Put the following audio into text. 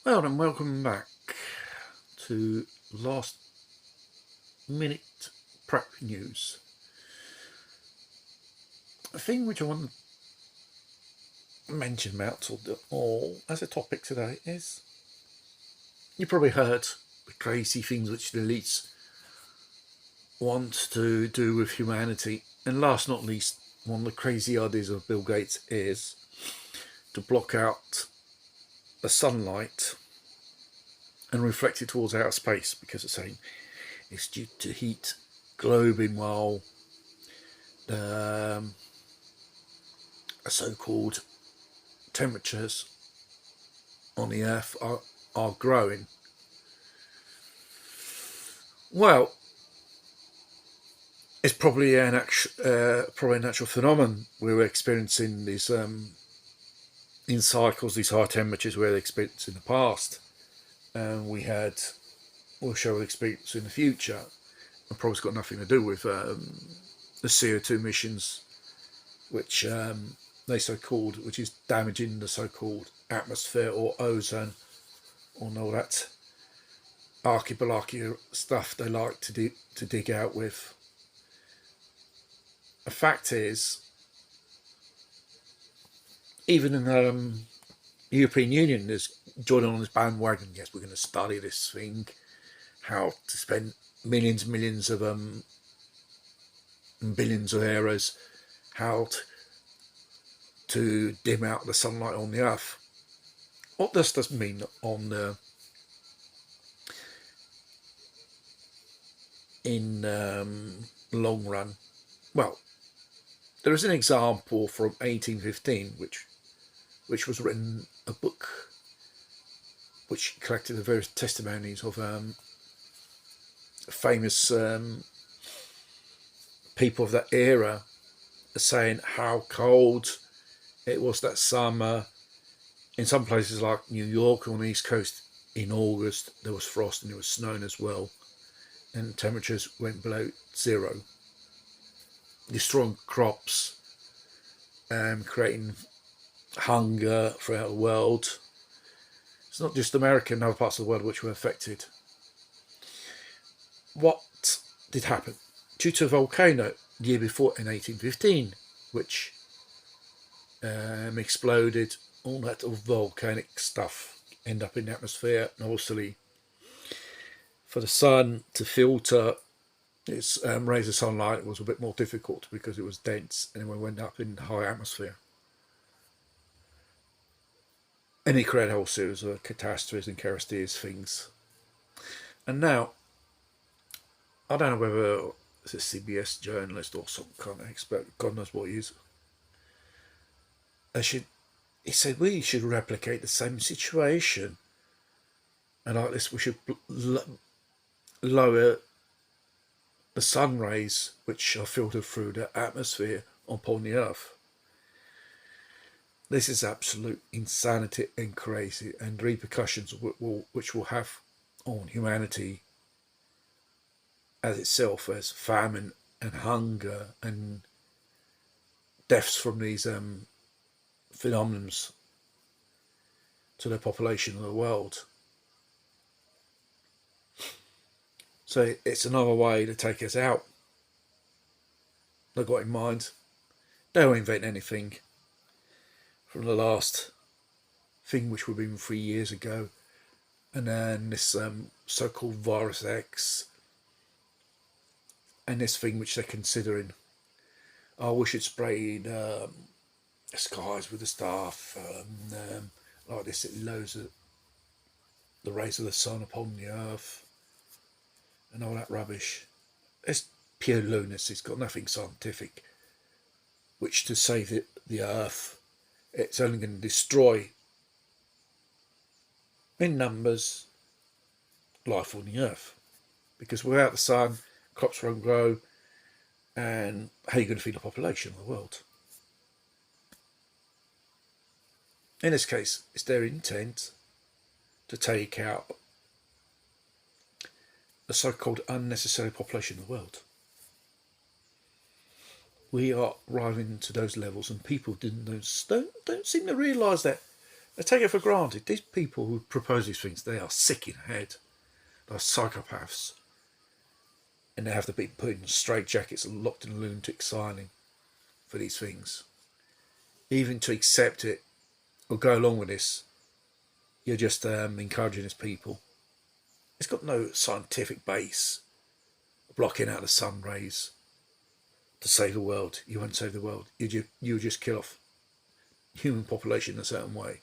Well, and welcome back to last minute prep news. A thing which I want to mention about or as a topic today is you probably heard the crazy things which the elites want to do with humanity. And last not least, one of the crazy ideas of Bill Gates is to block out the sunlight and reflect it towards outer space because it's saying it's due to heat globing while the so-called temperatures on the earth are growing. Well, it's probably a natural phenomenon we're experiencing these in cycles, these high temperatures we had experienced in the past, and we'll show experience in the future. And probably got nothing to do with the CO2 emissions, which they so-called, which is damaging the so-called atmosphere or ozone, and all that archaeological stuff they like to dig out with. The fact is, even in the European Union is joining on this bandwagon. Yes, we're going to study this thing, how to spend millions of billions of euros, how to dim out the sunlight on the earth. What does this mean on the long run? Well, there is an example from 1815, which was written a book which collected the various testimonies of famous people of that era, saying how cold it was that summer. In some places like New York on the East Coast in August, there was frost and there was snowing as well, and temperatures went below zero, destroying crops, creating hunger throughout the world. It's not just America and other parts of the world which were affected. What did happen? Due to a volcano the year before in 1815, which exploded, all that volcanic stuff end up in the atmosphere, and obviously for the sun to filter its rays of sunlight was a bit more difficult because it was dense and it went up in high atmosphere. And it created a whole series of catastrophes and characteristics things. And now, I don't know whether it's a CBS journalist or some kind of expert, God knows what he is. He said we should replicate the same situation. And like this, we should lower the sun rays which are filtered through the atmosphere upon the earth. This is absolute insanity and crazy, and repercussions which will have on humanity as itself, as famine and hunger and deaths from these phenomena to the population of the world. So it's another way to take us out. They've got in mind. They don't invent anything from the last thing which would have been 3 years ago. And then this so-called virus X and this thing which they're considering. Oh, we should spray the skies with the stuff like this. It lowers the rays of the sun upon the earth and all that rubbish. It's pure lunacy. It's got nothing scientific which to save the earth. It's only going to destroy in numbers life on the earth, because without the sun crops won't grow, and how are you going to feed the population of the world? In this case, it's their intent to take out the so-called unnecessary population of the world. We are arriving to those levels, and people don't seem to realise that They take it for granted. These people who propose these things, they are sick in the head. They're psychopaths. And they have to be put in straitjackets and locked in a lunatic asylum for these things. Even to accept it or go along with this, you're just encouraging these people. It's got no scientific base. Blocking out the sun rays to save the world. You won't save the world. You just kill off human population in a certain way.